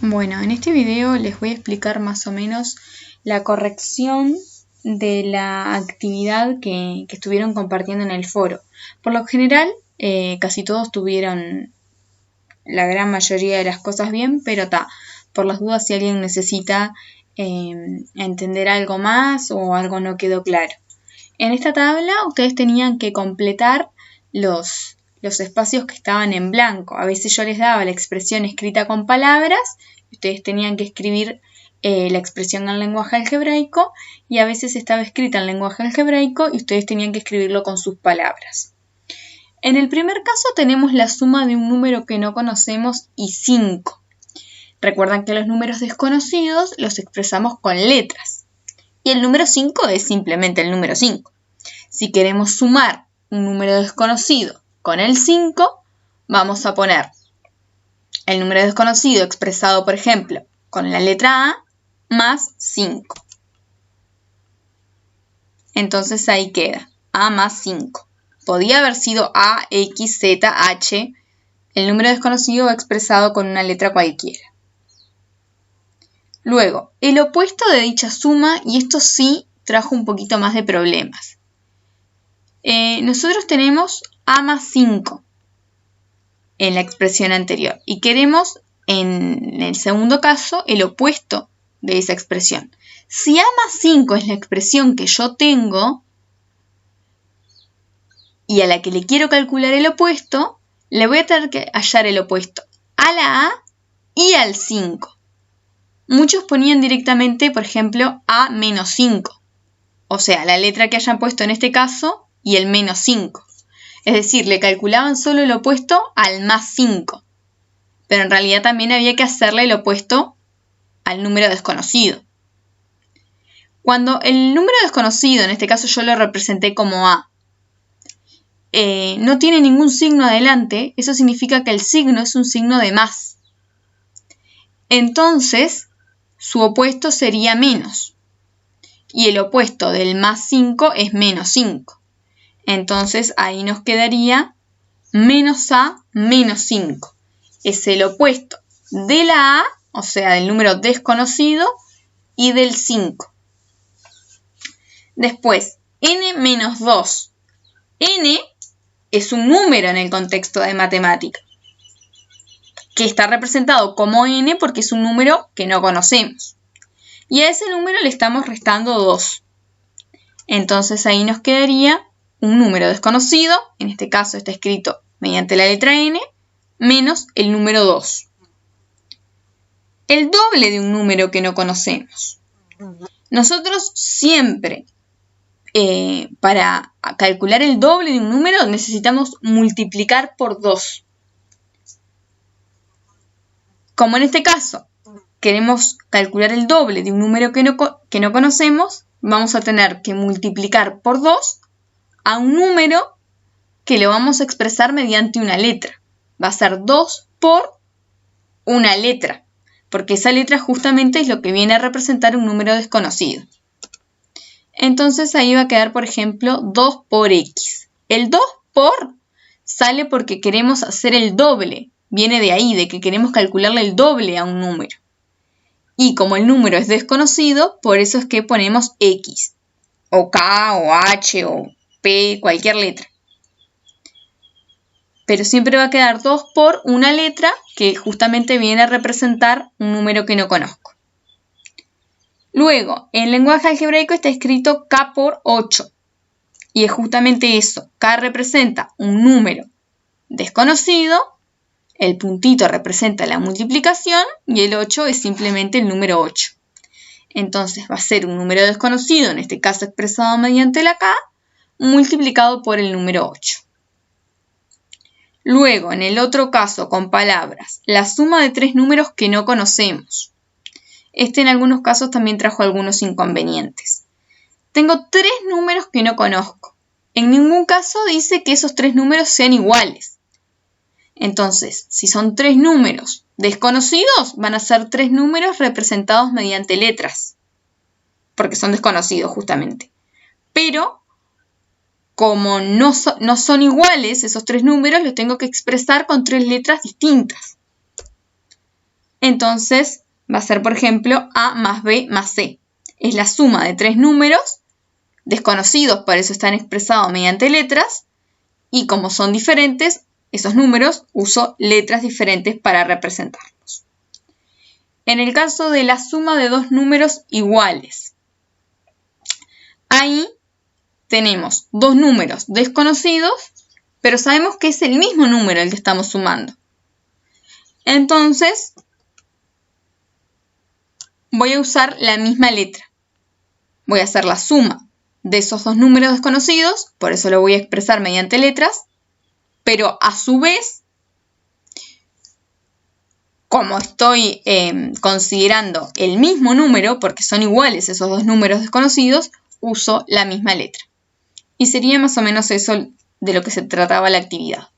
Bueno, en este video les voy a explicar más o menos la corrección de la actividad que estuvieron compartiendo en el foro. Por lo general, casi todos tuvieron la gran mayoría de las cosas bien, pero por las dudas si alguien necesita entender algo más o algo no quedó claro. En esta tabla ustedes tenían que completar los espacios que estaban en blanco. A veces yo les daba la expresión escrita con palabras, y ustedes tenían que escribir la expresión en lenguaje algebraico, y a veces estaba escrita en lenguaje algebraico y ustedes tenían que escribirlo con sus palabras. En el primer caso tenemos la suma de un número que no conocemos y 5. Recuerdan que los números desconocidos los expresamos con letras. Y el número 5 es simplemente el número 5. Si queremos sumar un número desconocido con el 5, vamos a poner el número desconocido expresado, por ejemplo, con la letra A más 5. Entonces ahí queda A más 5. Podía haber sido A, X, Z, H, el número desconocido expresado con una letra cualquiera. Luego, el opuesto de dicha suma, y esto sí trajo un poquito más de problemas. Nosotros tenemos A más 5 en la expresión anterior y queremos, en el segundo caso, el opuesto de esa expresión. Si A más 5 es la expresión que yo tengo y a la que le quiero calcular el opuesto, le voy a tener que hallar el opuesto a la A y al 5. Muchos ponían directamente, por ejemplo, A menos 5. O sea, la letra que hayan puesto en este caso y el menos 5. Es decir, le calculaban solo el opuesto al más 5. Pero en realidad también había que hacerle el opuesto al número desconocido. Cuando el número desconocido, en este caso yo lo representé como A, no tiene ningún signo adelante, eso significa que el signo es un signo de más. Entonces, su opuesto sería menos. Y el opuesto del más 5 es menos 5. Entonces, ahí nos quedaría menos A menos 5. Es el opuesto de la A, o sea, del número desconocido, y del 5. Después, n menos 2. N es un número en el contexto de matemática, que está representado como n porque es un número que no conocemos. Y a ese número le estamos restando 2. Entonces ahí nos quedaría un número desconocido, en este caso está escrito mediante la letra n, menos el número 2. El doble de un número que no conocemos. Nosotros siempre, para calcular el doble de un número, necesitamos multiplicar por 2. Como en este caso queremos calcular el doble de un número que no conocemos, vamos a tener que multiplicar por 2 a un número que lo vamos a expresar mediante una letra. Va a ser 2 por una letra, porque esa letra justamente es lo que viene a representar un número desconocido. Entonces ahí va a quedar, por ejemplo, 2 por X. El 2 por sale porque queremos hacer el doble. Viene de ahí, de que queremos calcularle el doble a un número. Y como el número es desconocido, por eso es que ponemos X, o K, o H, o P, cualquier letra. Pero siempre va a quedar 2 por una letra que justamente viene a representar un número que no conozco. Luego, en lenguaje algebraico está escrito K por 8. Y es justamente eso. K representa un número desconocido, el puntito representa la multiplicación y el 8 es simplemente el número 8. Entonces va a ser un número desconocido, en este caso expresado mediante la K, multiplicado por el número 8. Luego, en el otro caso, con palabras, la suma de 3 números que no conocemos. Este en algunos casos también trajo algunos inconvenientes. Tengo 3 números que no conozco. En ningún caso dice que esos 3 números sean iguales. Entonces, si son 3 números desconocidos, van a ser 3 números representados mediante letras, porque son desconocidos justamente. Pero, como no son iguales esos 3 números, los tengo que expresar con 3 letras distintas. entonces va a ser, por ejemplo, A más B más C. Es la suma de 3 números desconocidos, por eso están expresados mediante letras, y como son diferentes, esos números uso letras diferentes para representarlos. En el caso de la suma de dos números iguales, ahí tenemos dos números desconocidos, pero sabemos que es el mismo número el que estamos sumando. Entonces, voy a usar la misma letra. Voy a hacer la suma de esos dos números desconocidos, por eso lo voy a expresar mediante letras, pero a su vez, como estoy considerando el mismo número, porque son iguales esos dos números desconocidos, uso la misma letra. Y sería más o menos eso de lo que se trataba la actividad.